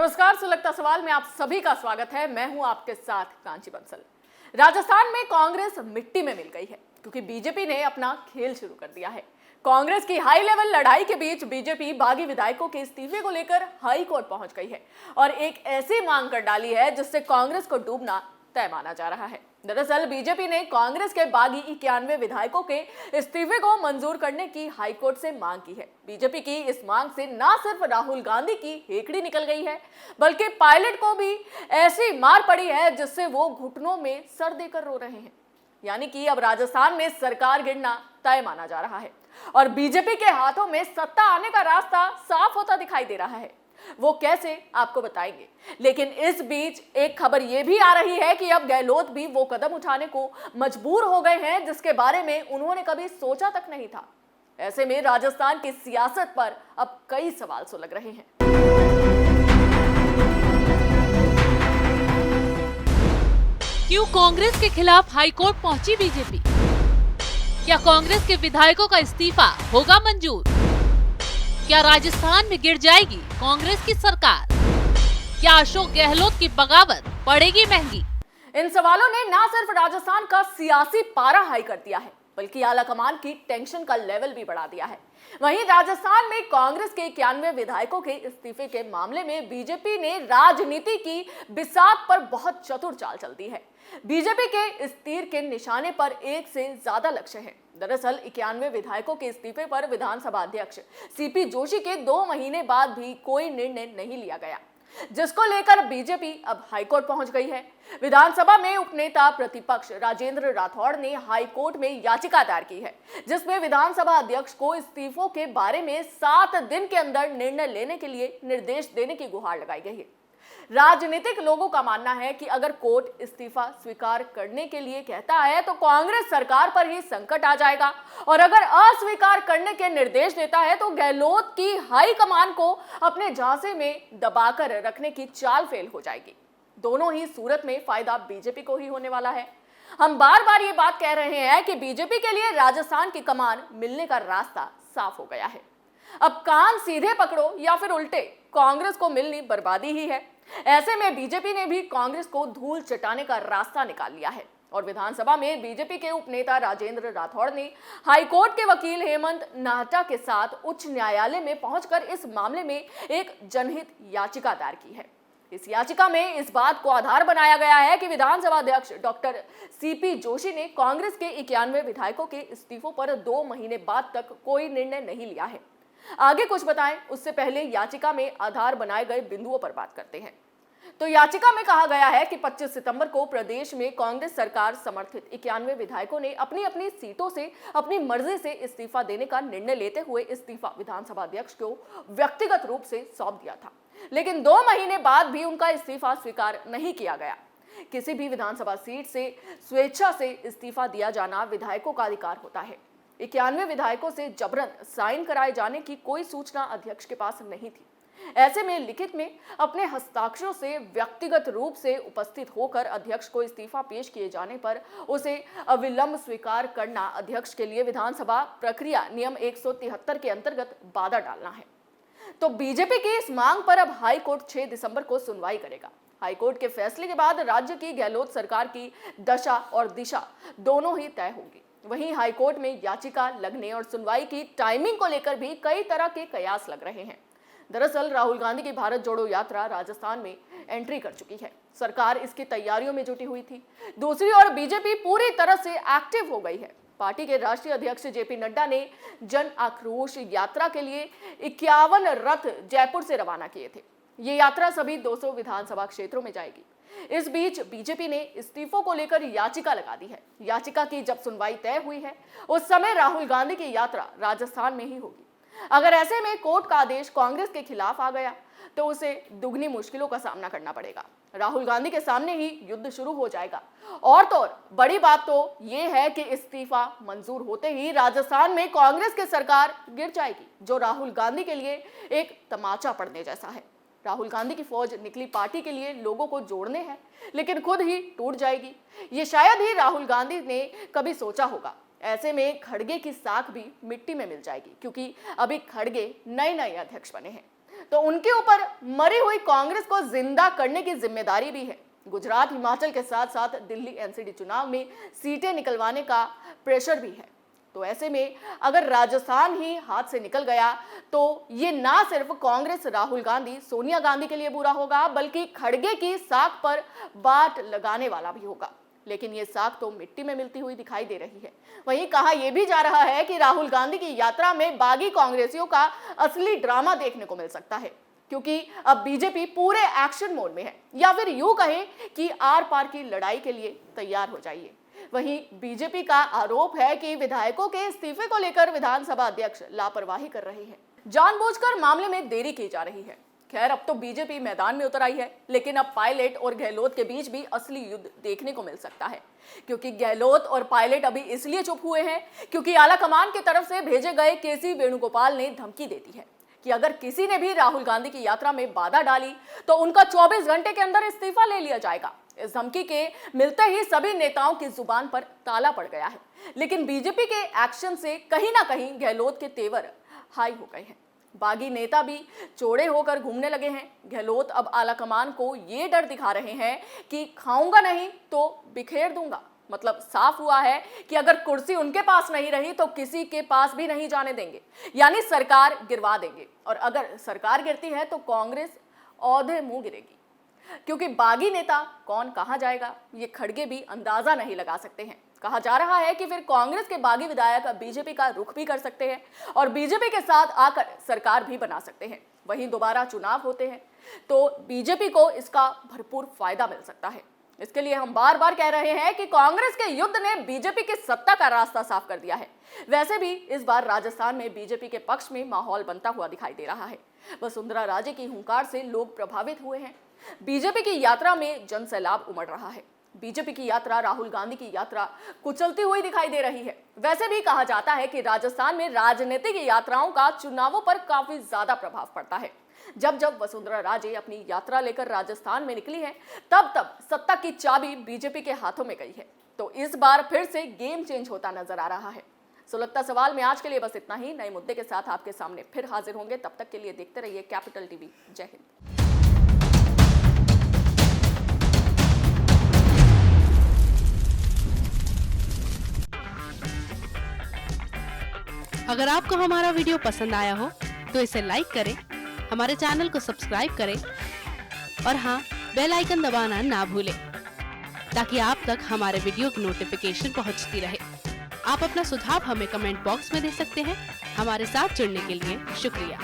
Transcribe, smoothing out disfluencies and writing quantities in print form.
नमस्कार, सुलगता सवाल में आप सभी का स्वागत है। मैं हूं आपके साथ कांची बंसल। राजस्थान में कांग्रेस मिट्टी में मिल गई है क्योंकि बीजेपी ने अपना खेल शुरू कर दिया है। कांग्रेस की हाई लेवल लड़ाई के बीच बीजेपी बागी विधायकों के इस्तीफे को लेकर हाई कोर्ट पहुंच गई है और एक ऐसी मांग कर डाली है जिससे कांग्रेस को डूबना तय माना जा रहा है। दरअसल बीजेपी ने कांग्रेस के बागी 91 विधायकों के इस्तीफे को मंजूर करने की हाईकोर्ट से मांग की है। बीजेपी की इस मांग से न सिर्फ राहुल गांधी की हेकड़ी निकल गई है, बल्कि पायलट को भी ऐसी मार पड़ी है जिससे वो घुटनों में सर देकर रो रहे हैं। यानी कि अब राजस्थान में सरकार गिरना तय माना जा रहा है और बीजेपी के हाथों में सत्ता आने का रास्ता साफ होता दिखाई दे रहा है। वो कैसे, आपको बताएंगे। लेकिन इस बीच एक खबर यह भी आ रही है कि अब गहलोत भी वो कदम उठाने को मजबूर हो गए हैं जिसके बारे में उन्होंने कभी सोचा तक नहीं था। ऐसे में राजस्थान की सियासत पर अब कई सवाल सुलग रहे हैं। क्यों कांग्रेस के खिलाफ हाईकोर्ट पहुंची बीजेपी? क्या कांग्रेस के विधायकों का इस्तीफा होगा मंजूर? क्या राजस्थान में गिर जाएगी कांग्रेस की सरकार? क्या अशोक गहलोत की बगावत पड़ेगी महंगी? इन सवालों ने न सिर्फ राजस्थान का सियासी पारा हाई कर दिया है, बल्कि आलाकमान की टेंशन का लेवल भी बढ़ा दिया है। वहीं राजस्थान में कांग्रेस के 91 विधायकों के इस्तीफे के मामले में बीजेपी ने राजनीति की बिसात पर बहुत चतुर चाल चल दी है। बीजेपी के इस तीर के निशाने पर एक से ज्यादा लक्ष्य है। दरअसल 91 विधायकों के इस्तीफे पर विधानसभा अध्यक्ष सीपी जोशी के 2 महीने बाद भी कोई निर्णय नहीं लिया गया, जिसको लेकर बीजेपी अब हाईकोर्ट पहुंच गई है। विधानसभा में उपनेता प्रतिपक्ष राजेंद्र राठौड़ ने हाईकोर्ट में याचिका दायर की है, जिसमें विधानसभा अध्यक्ष को इस्तीफों के बारे में 7 दिन के अंदर निर्णय लेने के लिए निर्देश देने की गुहार लगाई गई है। राजनीतिक लोगों का मानना है कि अगर कोर्ट इस्तीफा स्वीकार करने के लिए कहता है तो कांग्रेस सरकार पर ही संकट आ जाएगा और अगर अस्वीकार करने के निर्देश देता है तो गहलोत की हाई कमान को अपने झांसे में दबाकर रखने की चाल फेल हो जाएगी। दोनों ही सूरत में फायदा बीजेपी को ही होने वाला है। हम बार बार ये बात कह रहे हैं कि बीजेपी के लिए राजस्थान की कमान मिलने का रास्ता साफ हो गया है। अब कान सीधे पकड़ो या फिर उल्टे, कांग्रेस को मिलनी बर्बादी ही है। ऐसे में बीजेपी ने भी कांग्रेस को धूल चटाने का रास्ता निकाल लिया है और विधानसभा में बीजेपी के उपनेता राजेंद्र राठौड़ ने हाईकोर्ट के वकील हेमंत नाहटा के साथ उच्च न्यायालय में पहुंचकर इस मामले में एक जनहित याचिका दायर की है। इस याचिका में इस बात को आधार बनाया गया है कि विधानसभा अध्यक्ष डॉक्टर सीपी जोशी ने कांग्रेस के 91 विधायकों के इस्तीफों पर 2 महीने बाद तक कोई निर्णय नहीं लिया है। आगे कुछ बताएं उससे पहले याचिका में आधार बनाए गए बिंदुओं पर बात करते हैं। तो याचिका में कहा गया है कि 25 सितंबर को प्रदेश में कांग्रेस सरकार समर्थित 91 विधायकों ने अपनी अपनी सीटों से अपनी मर्जी से इस्तीफा देने का निर्णय लेते हुए इस्तीफा विधानसभा अध्यक्ष को व्यक्तिगत रूप से सौंप दिया था, लेकिन 2 महीने बाद भी उनका इस्तीफा स्वीकार नहीं किया गया। किसी भी विधानसभा सीट से स्वेच्छा से इस्तीफा दिया जाना विधायकों का अधिकार होता है। 91 विधायकों से जबरन साइन कराए जाने की कोई सूचना अध्यक्ष के पास नहीं थी। ऐसे में लिखित में अपने हस्ताक्षरों से व्यक्तिगत रूप से उपस्थित होकर अध्यक्ष को इस्तीफा पेश किए जाने पर उसे अविलंब स्वीकार करना अध्यक्ष के लिए विधानसभा प्रक्रिया नियम 173 के अंतर्गत बाधा डालना है। तो बीजेपी की इस मांग पर अब हाईकोर्ट 6 दिसंबर को सुनवाई करेगा। हाईकोर्ट के फैसले के बाद राज्य की गहलोत सरकार की दशा और दिशा दोनों ही तय होगी। वहीं हाईकोर्ट में याचिका लगने और सुनवाई की टाइमिंग को लेकर भी कई तरह के कयास लग रहे हैं। दरअसल राहुल गांधी की भारत जोड़ो यात्रा राजस्थान में एंट्री कर चुकी है। सरकार इसकी तैयारियों में जुटी हुई थी। दूसरी ओर बीजेपी पूरी तरह से एक्टिव हो गई है। पार्टी के राष्ट्रीय अध्यक्ष जेपी नड्डा ने जन आक्रोश यात्रा के लिए 51 रथ जयपुर से रवाना किए थे। ये यात्रा सभी 200 विधानसभा क्षेत्रों में जाएगी। इस बीच बीजेपी ने इस्तीफों को लेकर याचिका लगा दी है। याचिका की जब सुनवाई तय हुई है उस समय राहुल गांधी की यात्रा राजस्थान में ही होगी। अगर ऐसे में कोर्ट का आदेश कांग्रेस के खिलाफ आ गया तो उसे दुगनी मुश्किलों का सामना करना पड़ेगा। राहुल गांधी के सामने ही युद्ध शुरू हो जाएगा। और तो और बड़ी बात तो यह है कि इस्तीफा मंजूर होते ही राजस्थान में कांग्रेस की सरकार गिर जाएगी, जो राहुल गांधी के लिए एक तमाचा पड़ने जैसा है। राहुल गांधी की फौज निकली पार्टी के लिए लोगों को जोड़ने हैं, लेकिन खुद ही टूट जाएगी। ये शायद ही राहुल गांधी ने कभी सोचा होगा। ऐसे में खड़गे की साख भी मिट्टी में मिल जाएगी, क्योंकि अभी खड़गे नए नए अध्यक्ष बने हैं। तो उनके ऊपर मरी हुई कांग्रेस को जिंदा करने की जिम्मेदारी भी है। गुजरात, हिमाचल के साथ साथ दिल्ली एनसीडी चुनाव में सीटें निकलवाने का प्रेशर भी है। तो ऐसे में अगर राजस्थान ही हाथ से निकल गया तो ये ना सिर्फ कांग्रेस, राहुल गांधी, सोनिया गांधी के लिए बुरा होगा, बल्कि खड़गे की साख पर बाट लगाने वाला भी होगा। लेकिन ये साख तो मिट्टी में मिलती हुई दिखाई दे रही है। वहीं कहा यह भी जा रहा है कि राहुल गांधी की यात्रा में बागी कांग्रेसियों का असली ड्रामा देखने को मिल सकता है, क्योंकि अब बीजेपी पूरे एक्शन मोड में है, या फिर यूं कहें कि आर पार की लड़ाई के लिए तैयार हो जाइए। वहीं बीजेपी का आरोप है कि विधायकों के इस्तीफे को लेकर विधानसभा अध्यक्ष लापरवाही कर रहे हैं, जानबूझकर मामले में देरी की जा रही है। खैर, अब तो बीजेपी मैदान में उतर आई है, लेकिन अब पायलट और गहलोत के बीच भी असली युद्ध देखने को मिल सकता है। क्योंकि गहलोत और पायलट अभी इसलिए चुप हुए हैं क्योंकि आला कमान की तरफ से भेजे गए केसी वेणुगोपाल ने धमकी दे दी है कि अगर किसी ने भी राहुल गांधी की यात्रा में बाधा डाली तो उनका 24 घंटे के अंदर इस्तीफा ले लिया जाएगा। इस धमकी के मिलते ही सभी नेताओं की जुबान पर ताला पड़ गया है। लेकिन बीजेपी के एक्शन से कहीं ना कहीं गहलोत के तेवर हाई हो गए हैं। बागी नेता भी चौड़े होकर घूमने लगे हैं। गहलोत अब आलाकमान को ये डर दिखा रहे हैं कि खाऊंगा नहीं तो बिखेर दूंगा। मतलब साफ हुआ है कि अगर कुर्सी उनके पास नहीं रही तो किसी के पास भी नहीं जाने देंगे, यानी सरकार गिरवा देंगे। और अगर सरकार गिरती है तो कांग्रेस औंधे मुंह गिरेगी, क्योंकि बागी नेता कौन कहां जाएगा ये खड़गे भी अंदाजा नहीं लगा सकते हैं। कहा जा रहा है कि फिर कांग्रेस के बागी विधायक बीजेपी का रुख भी कर सकते हैं और बीजेपी के साथ आकर सरकार भी बना सकते हैं। वहीं दोबारा चुनाव होते हैं तो बीजेपी को इसका भरपूर फायदा मिल सकता है। इसके लिए हम बार बार कह रहे हैं कि कांग्रेस के युद्ध ने बीजेपी की सत्ता का रास्ता साफ कर दिया है। वैसे भी इस बार राजस्थान में बीजेपी के पक्ष में माहौल बनता हुआ दिखाई दे रहा है। वसुंधरा राजे की हुंकार से लोग प्रभावित हुए हैं। बीजेपी की यात्रा में जन सैलाब उमड़ रहा है। बीजेपी की यात्रा राहुल गांधी की यात्रा कुचलती हुई दिखाई दे रही है। वैसे भी कहा जाता है कि राजस्थान में राजनीतिक यात्राओं का चुनावों पर काफी ज्यादा प्रभाव पड़ता है। जब जब वसुंधरा राजे अपनी यात्रा लेकर राजस्थान में निकली है तब तब सत्ता की चाबी बीजेपी के हाथों में गई है। तो इस बार फिर से गेम चेंज होता नजर आ रहा है। सुलगता सवाल में आज के लिए बस इतना ही। नए मुद्दे के साथ आपके सामने फिर हाजिर होंगे। तब तक के लिए देखते रहिए कैपिटल टीवी। जय हिंद। अगर आपको हमारा वीडियो पसंद आया हो तो इसे लाइक करें, हमारे चैनल को सब्सक्राइब करें और हाँ, बेल आइकन दबाना ना भूलें ताकि आप तक हमारे वीडियो की नोटिफिकेशन पहुंचती रहे। आप अपना सुझाव हमें कमेंट बॉक्स में दे सकते हैं। हमारे साथ जुड़ने के लिए शुक्रिया।